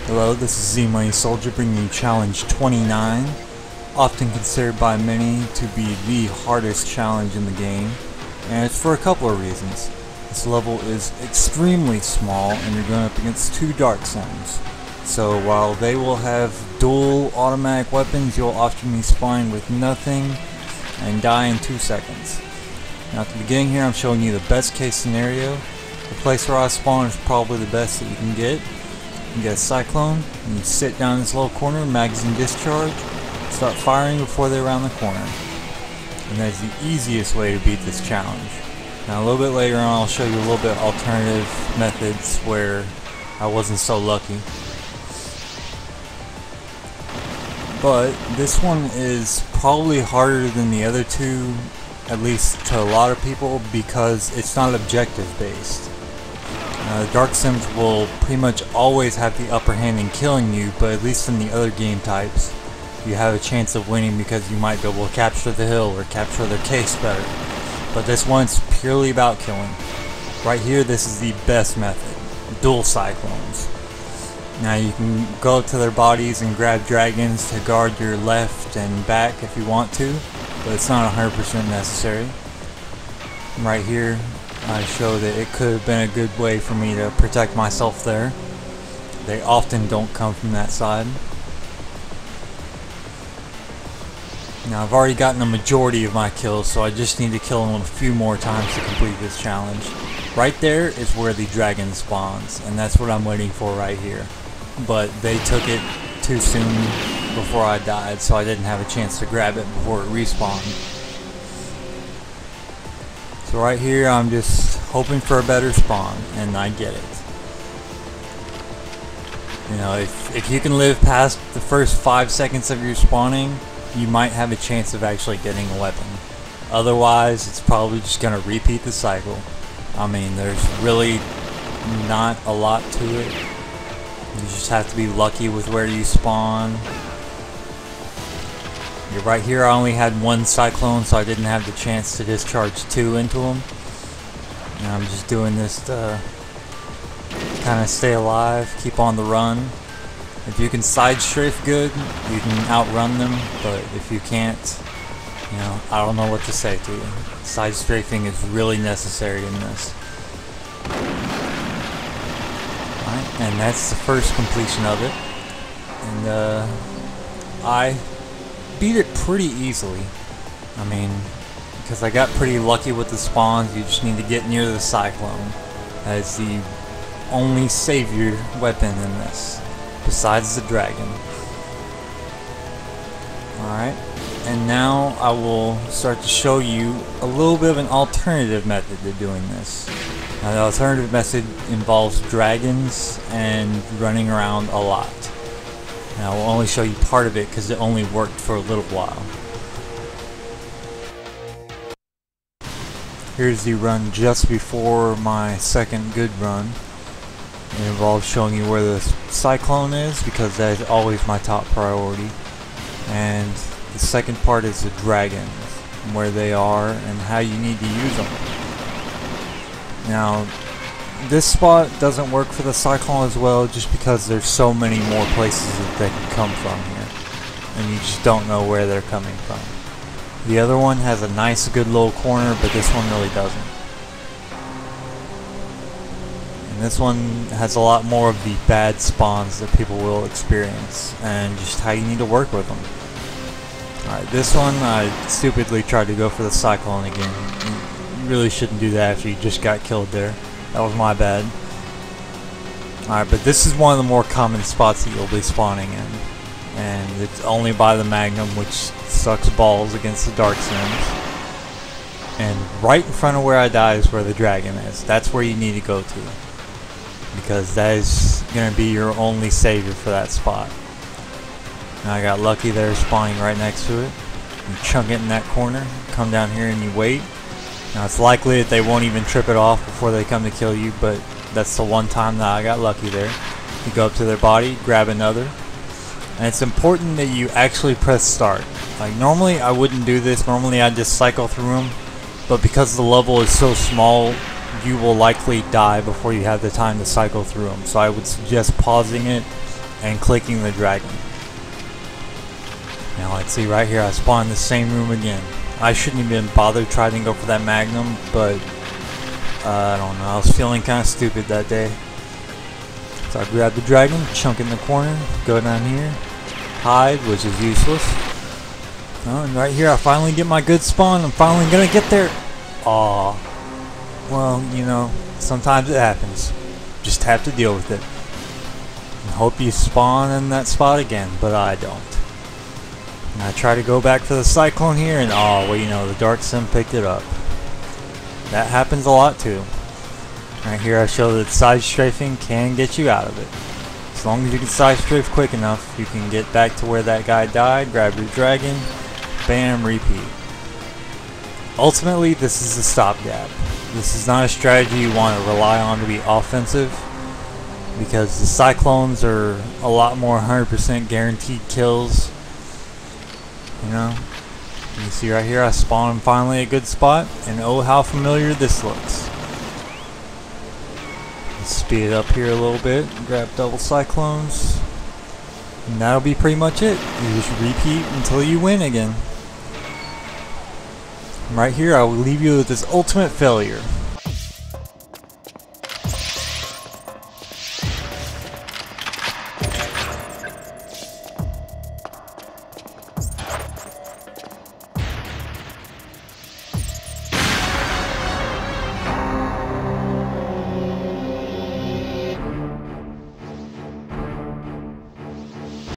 Hello, this is Z-Money Soldier bringing you Challenge 29, often considered by many to be the hardest challenge in the game, and it's for a couple of reasons. This level is extremely small and you're going up against two Darksims. So while they will have dual automatic weapons, you'll often be spawning with nothing and die in 2 seconds. Now at the beginning here I'm showing you the best case scenario. The place where I spawn is probably the best that you can get. You get a cyclone, and you sit down in this little corner, magazine discharge, start firing before they're around the corner. And that's the easiest way to beat this challenge. Now a little bit later on I'll show you a little bit alternative methods where I wasn't so lucky. But this one is probably harder than the other two, at least to a lot of people, because it's not objective based. Darksims will pretty much always have the upper hand in killing you, but at least in the other game types you have a chance of winning because you might be able to capture the hill or capture their case better. But this one's purely about killing. Right here, this is the best method, dual cyclones. Now you can go up to their bodies and grab dragons to guard your left and back if you want to, but it's not 100% necessary. Right here I show that it could have been a good way for me to protect myself there. They often don't come from that side. Now I've already gotten a majority of my kills, so I just need to kill them a few more times to complete this challenge. Right there is where the dragon spawns, and that's what I'm waiting for right here. But they took it too soon before I died, so I didn't have a chance to grab it before it respawned. So right here I'm just hoping for a better spawn, and I get it. You know, if you can live past the first 5 seconds of your spawning, you might have a chance of actually getting a weapon. Otherwise, it's probably just going to repeat the cycle. I mean, there's really not a lot to it. You just have to be lucky with where you spawn. Right here I only had one cyclone, so I didn't have the chance to discharge 2 into them. And I'm just doing this to kind of stay alive, keep on the run. If you can side strafe good, you can outrun them, but if you can't, you know, I don't know what to say to you. Side strafing is really necessary in this. Alright, and that's the first completion of it. And I beat it pretty easily. I mean, because I got pretty lucky with the spawns. You just need to get near the cyclone. That is the only savior weapon in this, besides the dragon. Alright, and now I will start to show you a little bit of an alternative method to doing this. Now the alternative method involves dragons and running around a lot. And I will only show you part of it because it only worked for a little while. Here's the run just before my second good run. It involves showing you where the cyclone is because that is always my top priority. And the second part is the dragons, where they are and how you need to use them. Now, this spot doesn't work for the cyclone as well just because there's so many more places that they can come from here. And you just don't know where they're coming from. The other one has a nice good little corner, but this one really doesn't. And this one has a lot more of the bad spawns that people will experience and just how you need to work with them. Alright, this one I stupidly tried to go for the cyclone again. You really shouldn't do that after you just got killed there. That was my bad. Alright, but this is one of the more common spots that you'll be spawning in. And it's only by the magnum, which sucks balls against the Darksims. And right in front of where I died is where the dragon is. That's where you need to go to, because that is going to be your only savior for that spot. Now I got lucky there, spawning right next to it. You chunk it in that corner, come down here and you wait. Now it's likely that they won't even trip it off before they come to kill you, but that's the one time that I got lucky there. You go up to their body, grab another, and it's important that you actually press start. Like normally I wouldn't do this, normally I'd just cycle through them, but because the level is so small, you will likely die before you have the time to cycle through them. So I would suggest pausing it and clicking the dragon. Now let's see, right here I spawn in the same room again. I shouldn't even bother trying to go for that magnum, but I don't know, I was feeling kind of stupid that day. So I grab the dragon, chunk in the corner, go down here, hide, which is useless. Oh, and right here I finally get my good spawn. I'm finally gonna get there. Aw. Well, you know, sometimes it happens. Just have to deal with it. And hope you spawn in that spot again, but I don't. And I try to go back for the cyclone here, and oh, well, you know, the Darksim picked it up. That happens a lot too. Right here I show that side strafing can get you out of it. As long as you can side strafe quick enough, you can get back to where that guy died, grab your dragon, bam, repeat. Ultimately, this is a stopgap. This is not a strategy you want to rely on to be offensive, because the cyclones are a lot more 100% guaranteed kills. You know? You see right here I spawned finally a good spot, and oh how familiar this looks. Let's speed it up here a little bit, grab double cyclones, and that'll be pretty much it. You just repeat until you win again. Right here I will leave you with this ultimate failure.